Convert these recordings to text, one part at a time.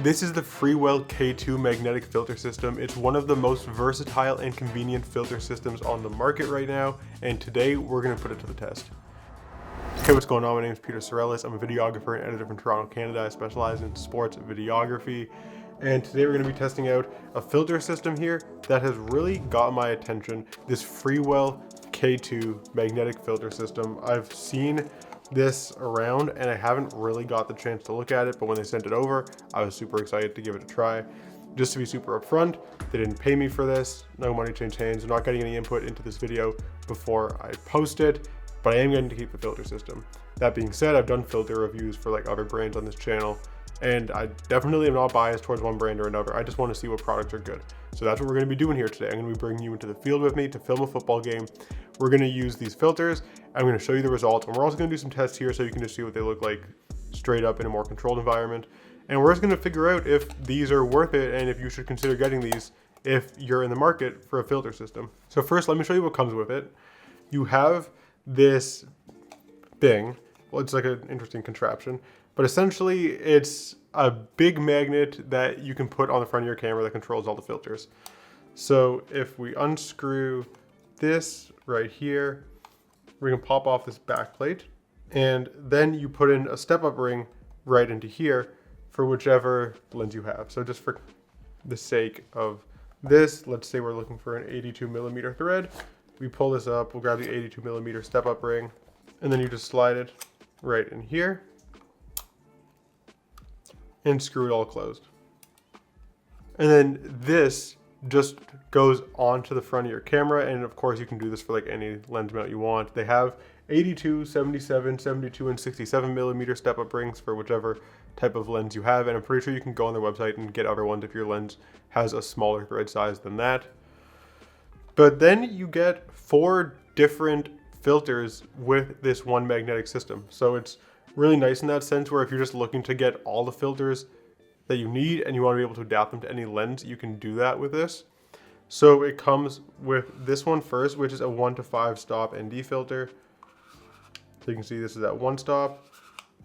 This is the Freewell K2 magnetic filter system. It's one of the most versatile and convenient filter systems on the market right now, and today we're going to put it to the test. Hey, what's going on? My name is Peter Sarellas. I'm a videographer and editor from Toronto, Canada. I specialize in sports videography, and today we're going to be testing out a filter system here that has really got my attention. This Freewell K2 magnetic filter system. I've seen this around and I haven't really got the chance to look at it, but when they sent it over, I was super excited to give it a try. Just to be super upfront, they didn't pay me for this, no money changed hands. I'm not getting any input into this video before I post it, but I am going to keep the filter system. That being said, I've done filter reviews for like other brands on this channel, and I definitely am not biased towards one brand or another. I just want to see what products are good. So that's what we're going to be doing here today. I'm going to be bringing you into the field with me to film a football game. We're going to use these filters. I'm going to show you the results, and we're also going to do some tests here so you can just see what they look like straight up in a more controlled environment. And we're just going to figure out if these are worth it and if you should consider getting these if you're in the market for a filter system. So first, let me show you what comes with it. You have this thing. Well, it's like an interesting contraption, but essentially it's a big magnet that you can put on the front of your camera that controls all the filters. So if we unscrew this right here, we can pop off this back plate, and then you put in a step-up ring right into here for whichever lens you have. So just for the sake of this, let's say we're looking for an 82mm thread. We pull this up, we'll grab the 82mm step-up ring, and then you just slide it right in here and screw it all closed. And then this just goes onto the front of your camera, and of course you can do this for like any lens mount you want. They have 82, 77, 72, and 67mm step-up rings for whichever type of lens you have, and I'm pretty sure you can go on their website and get other ones if your lens has a smaller thread size than that. But then you get 4 different filters with this one magnetic system. So it's really nice in that sense, where if you're just looking to get all the filters that you need and you want to be able to adapt them to any lens, you can do that with this. So it comes with this one first, which is a 1 to 5 stop ND filter. So you can see this is at 1 stop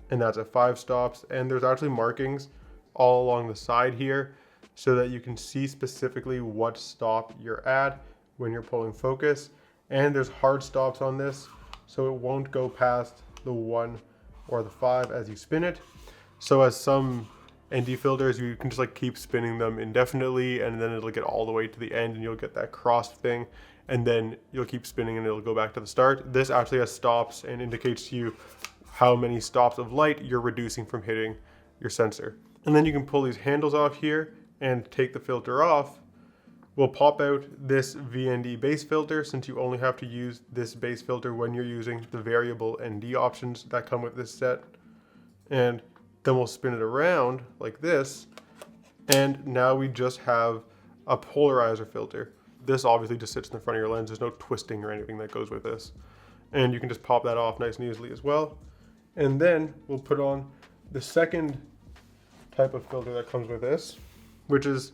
and that's at 5 stops. And there's actually markings all along the side here so that you can see specifically what stop you're at when you're pulling focus. And there's hard stops on this, so it won't go past the 1 or the 5 as you spin it. So as some ND filters, you can just like keep spinning them indefinitely, and then it'll get all the way to the end and you'll get that crossed thing, and then you'll keep spinning and it'll go back to the start. This actually has stops and indicates to you how many stops of light you're reducing from hitting your sensor. And then you can pull these handles off here and take the filter off. We'll pop out this VND base filter, since you only have to use this base filter when you're using the variable ND options that come with this set. And then we'll spin it around like this, and now we just have a polarizer filter. This obviously just sits in the front of your lens. There's no twisting or anything that goes with this. And you can just pop that off nice and easily as well. And then we'll put on the second type of filter that comes with this, which is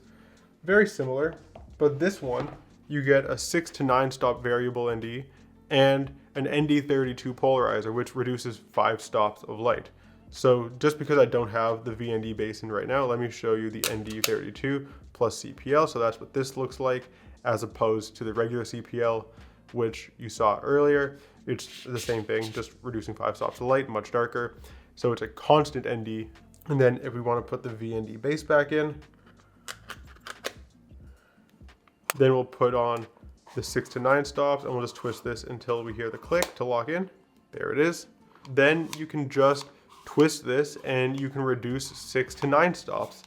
very similar. But this one, you get a 6 to 9 stop variable ND and an ND32 polarizer, which reduces 5 stops of light. So just because I don't have the VND base in right now, let me show you the ND32 plus CPL. So that's what this looks like, as opposed to the regular CPL, which you saw earlier. It's the same thing, just reducing 5 stops of light, much darker. So it's a constant ND. And then if we want to put the VND base back in, then we'll put on the 6 to 9 stops, and we'll just twist this until we hear the click to lock in. There it is. Then you can just twist this and you can reduce 6 to 9 stops.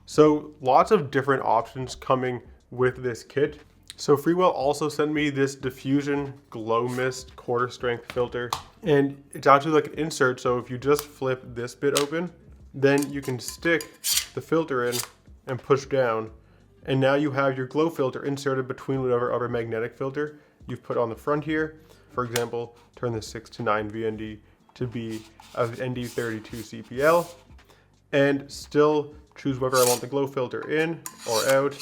So lots of different options coming with this kit. So Freewell also sent me this diffusion glow mist quarter strength filter, and it's actually like an insert. So if you just flip this bit open, then you can stick the filter in and push down. And now you have your glow filter inserted between whatever other magnetic filter you've put on the front here. For example, turn the 6 to 9 VND to be a ND32 CPL, and still choose whether I want the glow filter in or out.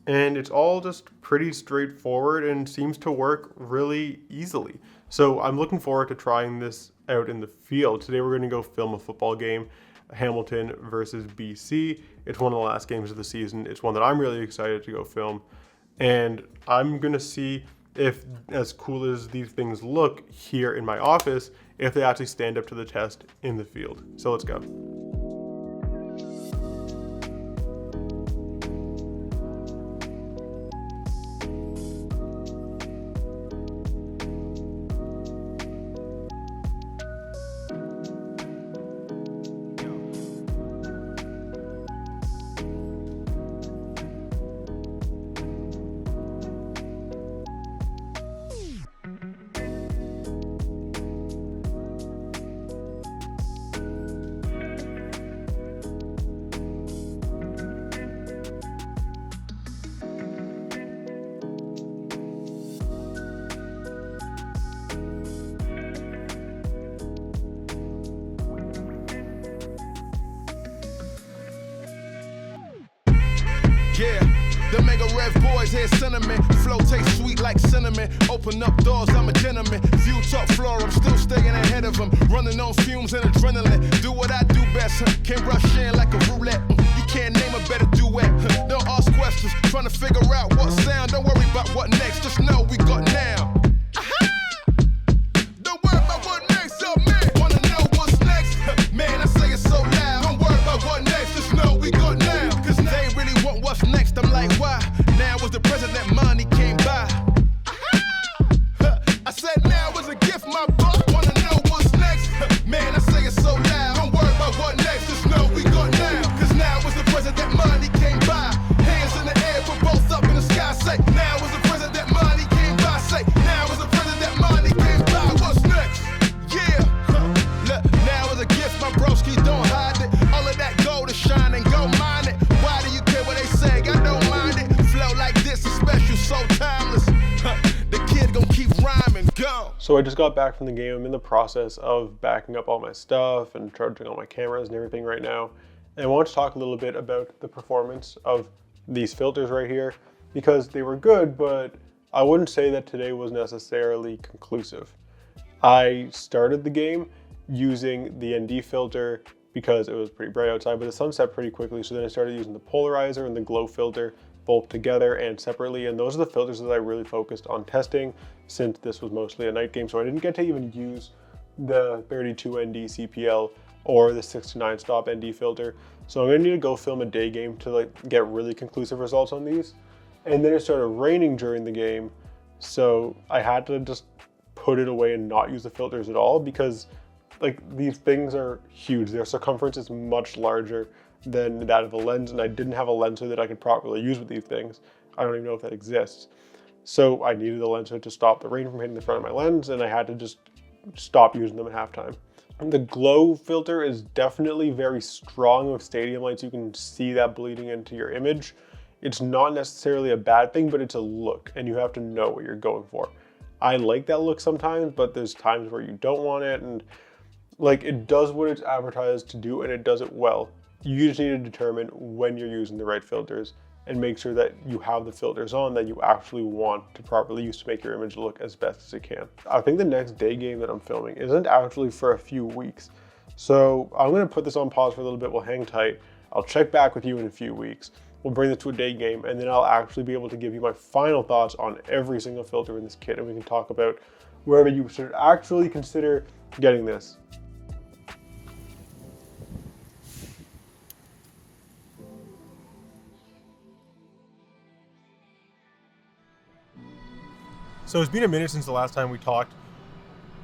And it's all just pretty straightforward and seems to work really easily. So I'm looking forward to trying this out in the field. Today we're going to go film a football game. Hamilton versus BC. It's one of the last games of the season. It's one that I'm really excited to go film. And I'm going to see if, as cool as these things look here in my office, if they actually stand up to the test in the field. So let's go. Yeah, the mega rev boys hear cinnamon. Flow tastes sweet like cinnamon. Open up doors, I'm a gentleman. View top floor, I'm still staying ahead of them. Running on fumes and adrenaline. Do what I do best, can't rush in like a roulette. You can't name a better duet. Don't ask questions, trying to figure out what sound. Don't worry about what next, just know we got now. Don't worry about what next, oh man. Wanna know what's next? Man, I say it so loud. Don't worry about what next, just know we got now. Cause they really want what's next, I'm like, why? Now was the present that money came by. I said now is a gift, my boy. Wanna know what's next? Man, I say it so loud. Don't worry about what next, just know we got now. Cause now is the present that money came by. Hands in the air, put both up in the sky. Say, now is the present that money came by. Say, now is the present that money came by. What's next? Yeah. Look, now is a gift, my broski, don't hide it. All of that gold is shining, go mine it. Why do you care what they say? I don't mind it. Flow like this is special, so timeless. The kid gon' keep rhyming, go. So I just got back from the game. I'm in the process of backing up all my stuff and charging all my cameras and everything right now. And I want to talk a little bit about the performance of these filters right here, because they were good, but I wouldn't say that today was necessarily conclusive. I started the game using the ND filter because it was pretty bright outside, but the sun set pretty quickly. So then I started using the polarizer and the glow filter both together and separately. And those are the filters that I really focused on testing, since this was mostly a night game. So I didn't get to even use the 32 ND CPL or the 6 to 9 stop ND filter. So I'm gonna need to go film a day game to like get really conclusive results on these. And then it started raining during the game. So I had to just put it away and not use the filters at all, because like these things are huge. Their circumference is much larger than that of a lens, and I didn't have a lenser that I could properly use with these things. I don't even know if that exists. So I needed a lenser to stop the rain from hitting the front of my lens, and I had to just stop using them at halftime. The glow filter is definitely very strong with stadium lights. You can see that bleeding into your image. It's not necessarily a bad thing, but it's a look, and you have to know what you're going for. I like that look sometimes, but there's times where you don't want it, and like it does what it's advertised to do, and it does it well. You just need to determine when you're using the right filters and make sure that you have the filters on that you actually want to properly use to make your image look as best as it can. I think the next day game that I'm filming isn't actually for a few weeks. So I'm gonna put this on pause for a little bit, we'll hang tight. I'll check back with you in a few weeks. We'll bring this to a day game, and then I'll actually be able to give you my final thoughts on every single filter in this kit, and we can talk about wherever you should actually consider getting this. So it's been a minute since the last time we talked.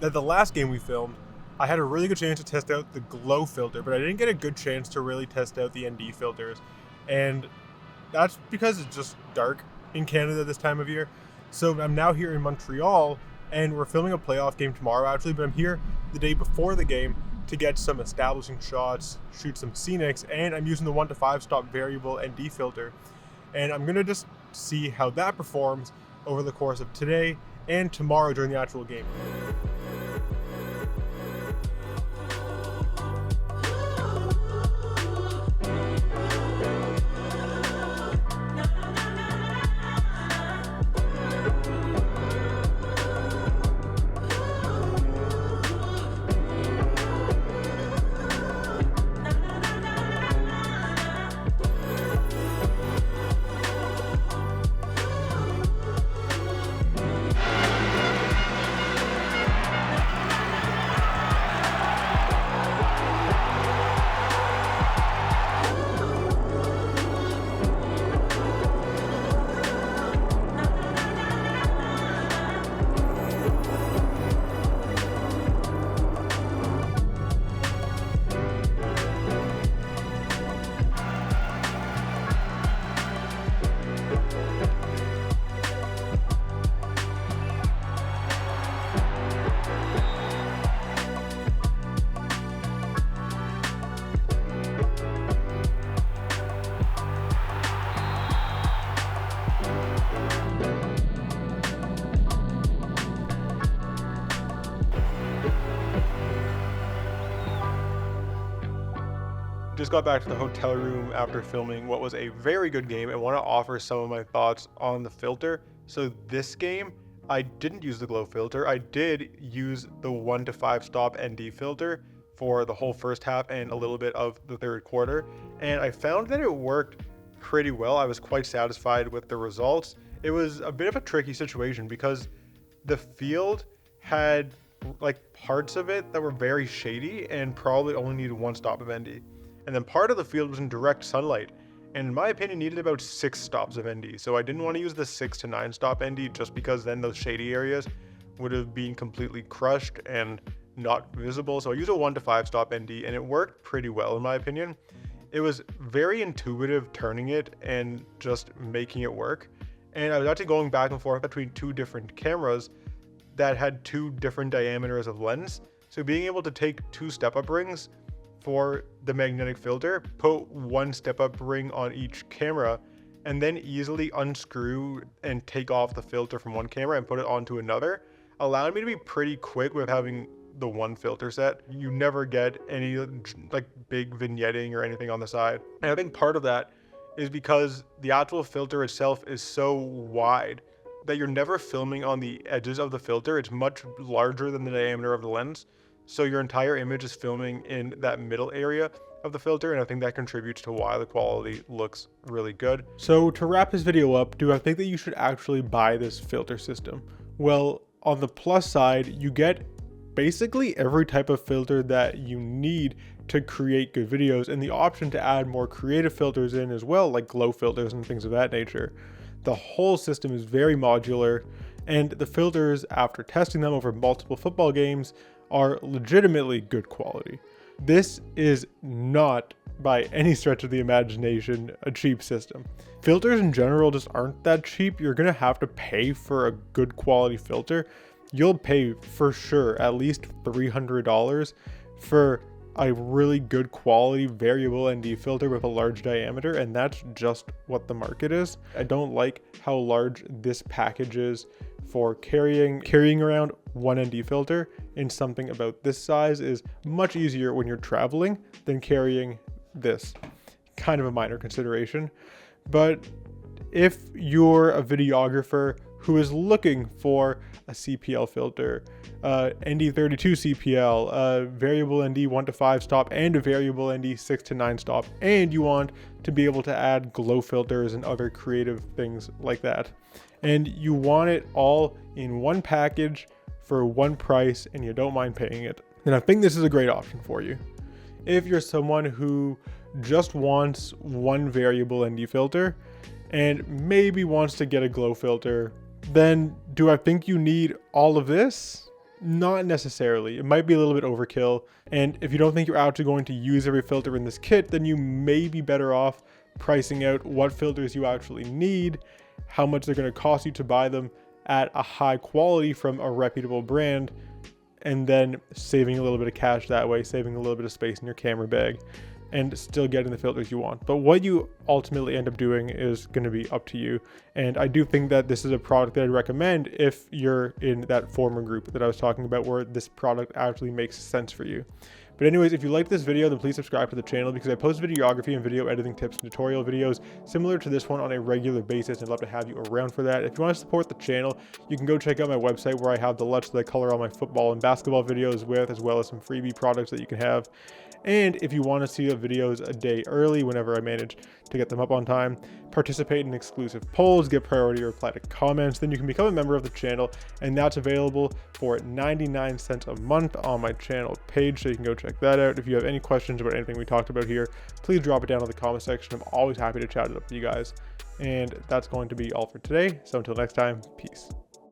At the last game we filmed, I had a really good chance to test out the glow filter, but I didn't get a good chance to really test out the ND filters. And that's because it's just dark in Canada this time of year. So I'm now here in Montreal, and we're filming a playoff game tomorrow actually, but I'm here the day before the game to get some establishing shots, shoot some scenics, and I'm using the 1 to 5 stop variable ND filter. And I'm gonna just see how that performs over the course of today and tomorrow during the actual game. just got back to the hotel room after filming what was a very good game and want to offer some of my thoughts on the filter. So this game, I didn't use the glow filter. I did use the 1 to 5 stop ND filter for the whole first half and a little bit of the third quarter. And I found that it worked pretty well. I was quite satisfied with the results. It was a bit of a tricky situation because the field had like parts of it that were very shady and probably only needed 1 stop of ND. And then part of the field was in direct sunlight, and in my opinion needed about 6 stops of ND. So I didn't want to use the 6 to 9 stop ND just because then those shady areas would have been completely crushed and not visible. So I used a 1 to 5 stop ND and it worked pretty well in my opinion. It was very intuitive turning it and just making it work. And I was actually going back and forth between 2 different cameras that had 2 different diameters of lens. So being able to take 2 step-up rings for the magnetic filter, put 1 step-up ring on each camera, and then easily unscrew and take off the filter from one camera and put it onto another, allowed me to be pretty quick with having the 1 filter set. You never get any like big vignetting or anything on the side. And I think part of that is because the actual filter itself is so wide that you're never filming on the edges of the filter. It's much larger than the diameter of the lens. So your entire image is filming in that middle area of the filter, and I think that contributes to why the quality looks really good. So to wrap this video up, do I think that you should actually buy this filter system? Well, on the plus side, you get basically every type of filter that you need to create good videos, and the option to add more creative filters in as well, like glow filters and things of that nature. The whole system is very modular, and the filters, after testing them over multiple football games, are legitimately good quality. This is not, by any stretch of the imagination, a cheap system. Filters in general just aren't that cheap. You're gonna have to pay for a good quality filter. You'll pay for sure at least $300 for a really good quality variable ND filter with a large diameter, and that's just what the market is. I don't like how large this package is for carrying around 1 ND filter, and something about this size is much easier when you're traveling than carrying this. Kind of a minor consideration. But if you're a videographer who is looking for a CPL filter, ND32 CPL, variable ND 1 to 5 stop, and a variable ND 6 to 9 stop, and you want to be able to add glow filters and other creative things like that, and you want it all in one package for one price and you don't mind paying it, then I think this is a great option for you. If you're someone who just wants 1 variable ND filter and maybe wants to get a glow filter, then do I think you need all of this? Not necessarily. It might be a little bit overkill. And if you don't think you're actually going to use every filter in this kit, then you may be better off pricing out what filters you actually need, how much they're going to cost you to buy them at a high quality from a reputable brand, and then saving a little bit of cash that way, saving a little bit of space in your camera bag, and still getting the filters you want. But what you ultimately end up doing is going to be up to you. And I do think that this is a product that I'd recommend if you're in that former group that I was talking about, where this product actually makes sense for you. But anyways, if you like this video, then please subscribe to the channel, because I post videography and video editing tips and tutorial videos similar to this one on a regular basis, and I'd love to have you around for that. If you want to support the channel, you can go check out my website where I have the LUTs that I color all my football and basketball videos with, as well as some freebie products that you can have. And if you want to see the videos a day early, whenever I manage to get them up on time, participate in exclusive polls, get priority reply to comments, then you can become a member of the channel, and that's available for 99 cents a month on my channel page, so you can go check that out. If you have any questions about anything we talked about here, please drop it down in the comment section. I'm always happy to chat it up with you guys. And that's going to be all for today. So until next time, peace.